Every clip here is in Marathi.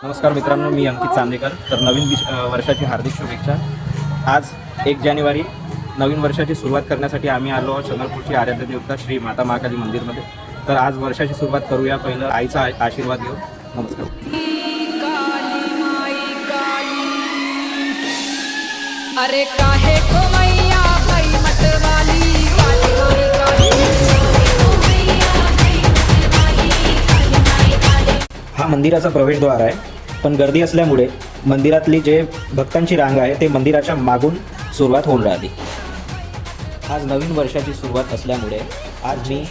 नमस्कार मित्रांनो, मी अंकित चांदेकर. तर नवीन वर्षाची हार्दिक शुभेच्छा. आज 1 जानेवारी नवीन वर्षाची सुरुवात करण्यासाठी आम्ही आलो आहोत चंद्रपूरची आराध्य देवता श्री माता महाकाली मंदिरमध्ये. तर आज वर्षाची सुरुवात करूया. पहिलं आईचा आशीर्वाद घेऊ. नमस्कार. अरे काहे को मैया भाई मतवाली हा मंदिराचा प्रवेशद्वार आहे, पण गर्दी असल्यामुळे मंदिरातली जे भक्तांची रांग आहे ते मंदिराच्या मागून सुरुवात होऊन राहिली. आज नवीन वर्षाची सुरुवात असल्यामुळे आज मी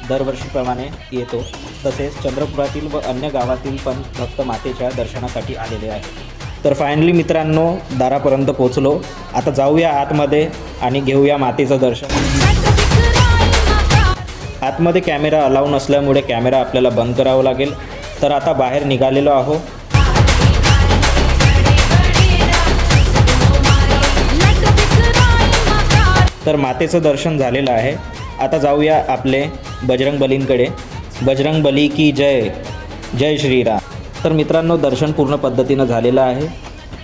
दरवर्षीप्रमाणे येतो. तसेच चंद्रपुरातील व अन्य गावातील पण भक्त मातेच्या दर्शनासाठी आलेले आहे. तर फायनली मित्रांनो, दारापर्यंत पोहोचलो. आता जाऊया आतमध्ये आणि घेऊया मातेचं दर्शन. आतमध्ये कॅमेरा अलाउ नसल्यामुळे कॅमेरा आपल्याला बंद करावा लागेल. तर आता बाहेर निघालेलो आहो. तर मातेचं दर्शन झालेलं आहे. आता जाऊया आपले बजरंगबलींकडे. बजरंगबली की जय, जय श्रीराम. तर मित्रांनो, दर्शन पूर्ण पद्धतीनं झालेलं आहे.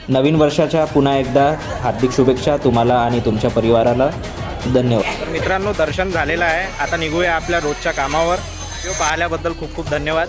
नवीन वर्षाच्या पुन्हा एकदा हार्दिक शुभेच्छा तुम्हाला आणि तुमच्या परिवाराला. धन्यवाद. तर मित्रांनो, दर्शन झालेलं आहे. आता निघूया आपल्या रोजच्या कामावर. व्हिडिओ पाहिल्याबद्दल खूप खूप धन्यवाद.